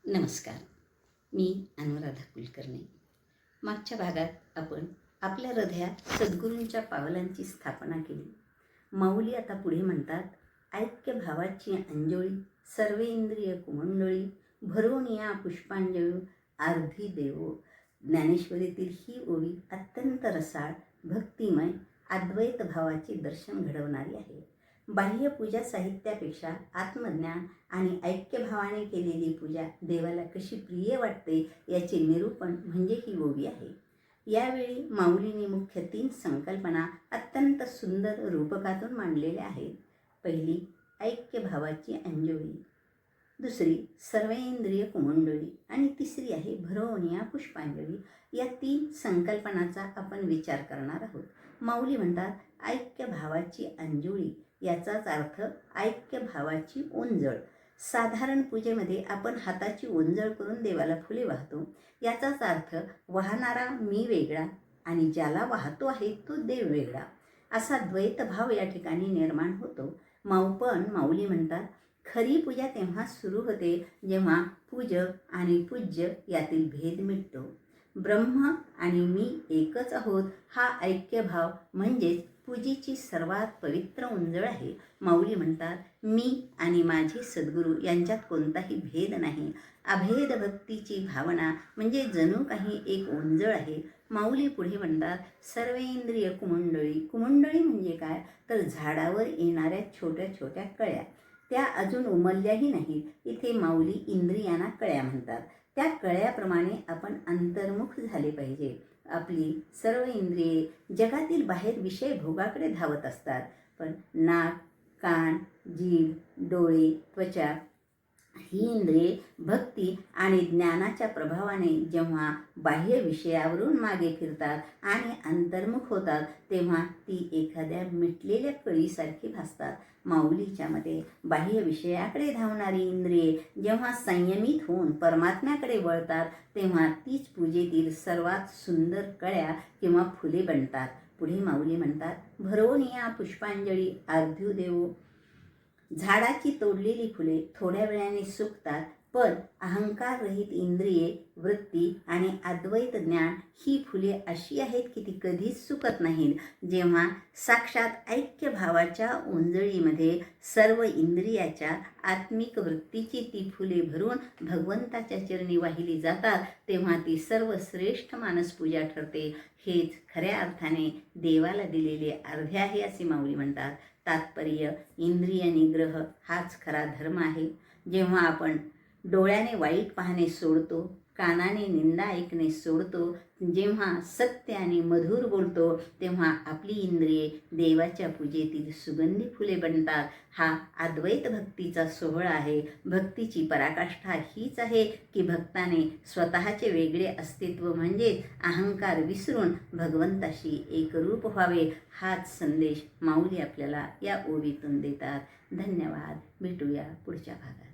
नमस्कार. मी अनुराधा कुलकर्णी. मागच्या भागात आपण आपल्या हृदयात सद्गुरूंच्या पावलांची स्थापना केली. माऊली आता पुढे म्हणतात, ऐक्य भावाची अंजोळी, सर्वे इंद्रिय कुमंडळी, भरून या पुष्पांजळी, आर्धी देवो. ज्ञानेश्वरीतील ही ओवी अत्यंत रसाळ, भक्तिमय, अद्वैत भावाचे दर्शन घडवणारी आहे. बाह्य पूजा साहित्यापेक्षा आत्मज्ञान आणि ऐक्यभावाने केलेली पूजा देवाला कशी प्रिय वाटते याचे निरूपण म्हणजे ही ओवी आहे. यावेळी माऊलीने मुख्य 3 संकल्पना अत्यंत सुंदर रूपकातून मांडलेल्या आहेत. पहिली, ऐक्यभावाची अंजोळी. दुसरी, सर्वेंद्रिय कुमंडळी. आणि तिसरी आहे भरोनिया पुष्पांजली. या 3 संकल्पनाचा आपण विचार करणार आहोत. माऊली म्हणतात, ऐक्यभावाची अंजोळी याचाच अर्थ ऐक्यभावाची ओंजळ. साधारण पूजेमध्ये आपण हाताची ओंजळ करून देवाला फुले वाहतो. याचाच अर्थ वाहणारा मी वेगळा आणि ज्याला वाहतो आहे तो देव वेगळा, असा द्वैतभाव या ठिकाणी निर्माण होतो. माऊली म्हणतात, खरी पूजा तेव्हा सुरू होते जेव्हा पूजक आणि पूज्य यातील भेद मिटतो. ब्रह्म आणि मी एकच आहोत हा ऐक्यभाव म्हणजेच पूजेची सर्वात पवित्र ओंजळ आहे. माऊली म्हणतात, मी आणि माझे सद्गुरू यांच्यात कोणताही भेद नाही. अभेद भक्तीची भावना म्हणजे जणू काही एक ओंजळ आहे. माऊली पुढे म्हणतात, सर्वेंद्रिय कुमंडळी. कुमंडळी म्हणजे काय, तर झाडावर येणाऱ्या छोट्या छोट्या कळ्या. त्या अजून उमलल्याही नाहीत. इथे माऊली इंद्रियांना कळ्या म्हणतात. त्या कळ्याप्रमाणे आपण अंतर्मुख झाले पाहिजे. आपली सर्व इंद्रिये जगातील बाहेर विषय भोगाकडे धावत असतात, पण नाक, कान, जीभ, डोळे, त्वचा ही इंद्रिये भक्ती आणि ज्ञानाच्या प्रभावाने जेव्हा बाह्य विषयावरून मागे फिरतात आणि अंतर्मुख होतात तेव्हा ती एखाद्या मिटलेल्या कळीसारखी भासतात. माऊलीच्या मते बाह्य विषयाकडे धावणारी इंद्रिये जेव्हा संयमित होऊन परमात्म्याकडे वळतात तेव्हा तीच पूजेतील सर्वात सुंदर कळ्या किंवा फुले बनतात. पुढे माऊली म्हणतात, भरवून या पुष्पांजळी, आर्ध्यो देवो. झाडाची तोडलेली फुले थोड्या वेळाने सुकतात, पण अहंकाररहित इंद्रिये, वृत्ती आणि अद्वैत ज्ञान ही फुले अशी आहेत की ती कधीच सुकत नाहीत. जेव्हा साक्षात ऐक्यभावाच्या ओंजळीमध्ये सर्व इंद्रियाच्या आत्मिक वृत्तीची ती फुले भरून भगवंताच्या चरणी वाहिली जातात तेव्हा ती सर्वश्रेष्ठ मानसपूजा ठरते. हेच खऱ्या अर्थाने देवाला दिलेले अर्ध्य आहे असे माऊली म्हणतात. तात्पर्य, इंद्रिय निग्रह हाच खरा धर्म आहे. जेव्हा आपण डोळ्याने वाईट पाहणे सोडतो, कानाने निंदा ऐकणे सोडतो, जेव्हा सत्य आणि मधुर बोलतो तेव्हा आपली इंद्रिये देवाच्या पूजेतील सुगंधी फुले बनतात. हा अद्वैत भक्तीचा सोहळा आहे. भक्तीची पराकाष्ठा हीच आहे की भक्ताने स्वतःचे वेगळे अस्तित्व म्हणजेच अहंकार विसरून भगवंताशी एकरूप व्हावे. हाच संदेश माऊली आपल्याला या ओवीतून देतात. धन्यवाद. भेटूया पुढच्या भागात.